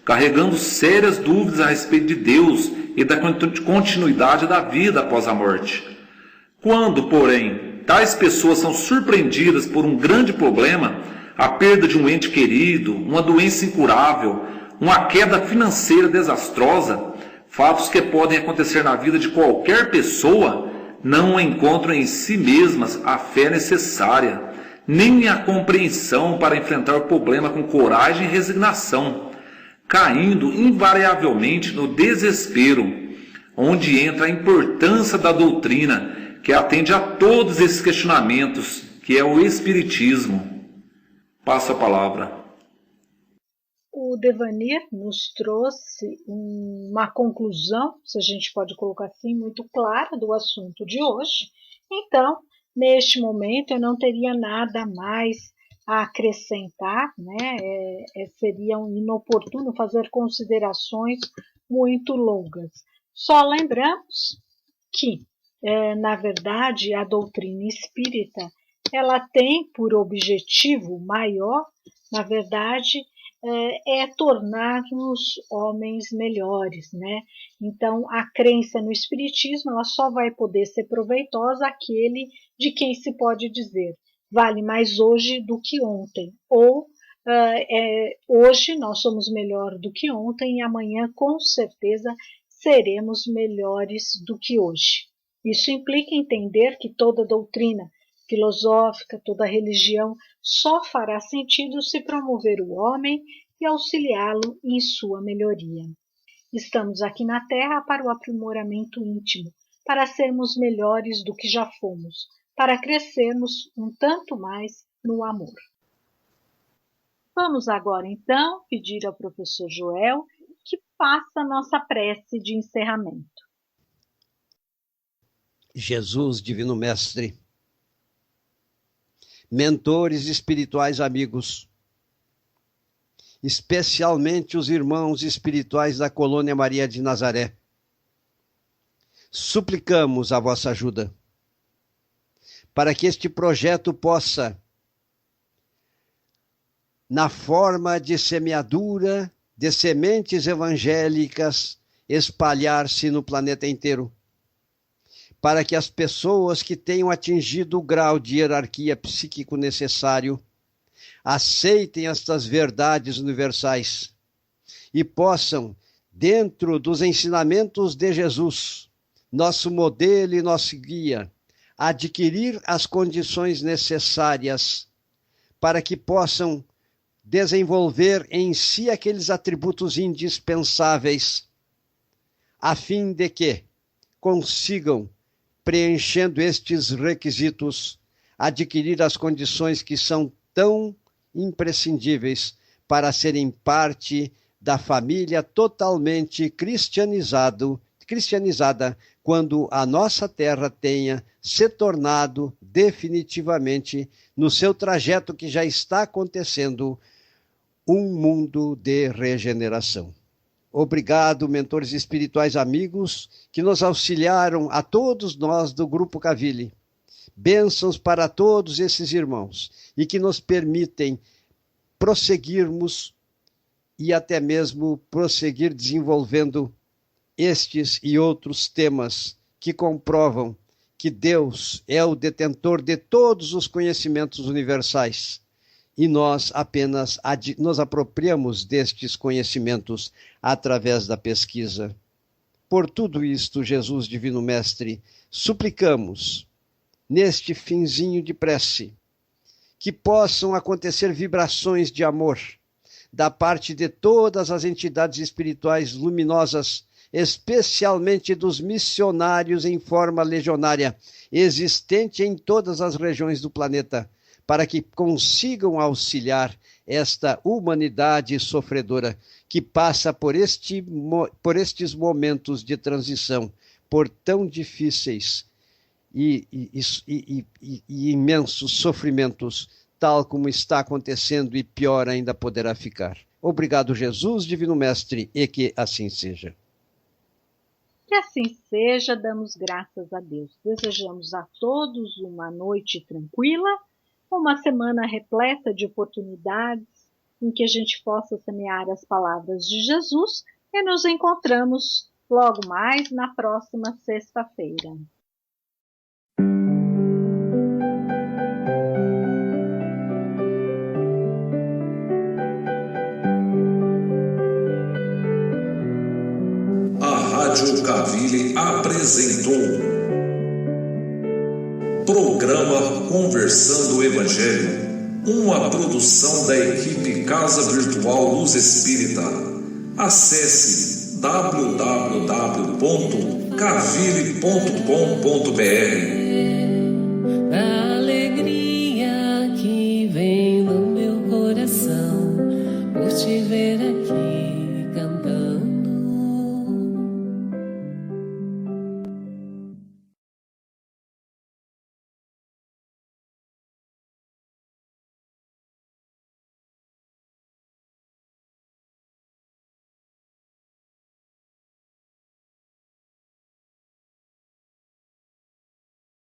carregando sérias dúvidas a respeito de Deus e da continuidade da vida após a morte. Quando, porém, tais pessoas são surpreendidas por um grande problema, a perda de um ente querido, uma doença incurável, uma queda financeira desastrosa, fatos que podem acontecer na vida de qualquer pessoa, não encontram em si mesmas a fé necessária, nem a compreensão para enfrentar o problema com coragem e resignação, caindo invariavelmente no desespero, onde entra a importância da doutrina que atende a todos esses questionamentos, que é o Espiritismo. Passo a palavra. O Devanir nos trouxe uma conclusão, se a gente pode colocar assim, muito clara do assunto de hoje. Então, neste momento, eu não teria nada mais a acrescentar, né? Seria inoportuno fazer considerações muito longas. Só lembramos que, na verdade, a doutrina espírita ela tem por objetivo maior, na verdade, tornar-nos homens melhores, né? Então, a crença no espiritismo ela só vai poder ser proveitosa àquele de quem se pode dizer vale mais hoje do que ontem, ou hoje nós somos melhor do que ontem e amanhã com certeza seremos melhores do que hoje. Isso implica entender que toda doutrina filosófica, toda religião só fará sentido se promover o homem e auxiliá-lo em sua melhoria. Estamos aqui na Terra para o aprimoramento íntimo, para sermos melhores do que já fomos, para crescermos um tanto mais no amor. Vamos agora, então, pedir ao professor Joel que faça a nossa prece de encerramento. Jesus, Divino Mestre, mentores espirituais amigos, especialmente os irmãos espirituais da Colônia Maria de Nazaré, suplicamos a vossa ajuda para que este projeto possa, na forma de semeadura de sementes evangélicas, espalhar-se no planeta inteiro, para que as pessoas que tenham atingido o grau de hierarquia psíquico necessário aceitem estas verdades universais e possam, dentro dos ensinamentos de Jesus, nosso modelo e nosso guia, adquirir as condições necessárias para que possam desenvolver em si aqueles atributos indispensáveis, a fim de que consigam, preenchendo estes requisitos, adquirir as condições que são tão imprescindíveis para serem parte da família totalmente cristianizada, quando a nossa terra tenha se tornado definitivamente, no seu trajeto que já está acontecendo, um mundo de regeneração. Obrigado, mentores espirituais amigos, que nos auxiliaram a todos nós do Grupo Cavili. Bênçãos para todos esses irmãos e que nos permitem prosseguirmos e até mesmo prosseguir desenvolvendo estes e outros temas que comprovam que Deus é o detentor de todos os conhecimentos universais e nós apenas nos apropriamos destes conhecimentos através da pesquisa. Por tudo isto, Jesus Divino Mestre, suplicamos, neste finzinho de prece, que possam acontecer vibrações de amor da parte de todas as entidades espirituais luminosas, especialmente dos missionários em forma legionária, existente em todas as regiões do planeta, para que consigam auxiliar esta humanidade sofredora que passa por estes momentos de transição, por tão difíceis e imensos sofrimentos, tal como está acontecendo e pior ainda poderá ficar. Obrigado, Jesus, Divino Mestre, e que assim seja. Que assim seja, damos graças a Deus. Desejamos a todos uma noite tranquila, uma semana repleta de oportunidades em que a gente possa semear as palavras de Jesus e nos encontramos logo mais na próxima sexta-feira. Rádio Cavili apresentou Programa Conversando o Evangelho, uma produção da equipe Casa Virtual Luz Espírita. Acesse www.cavili.com.br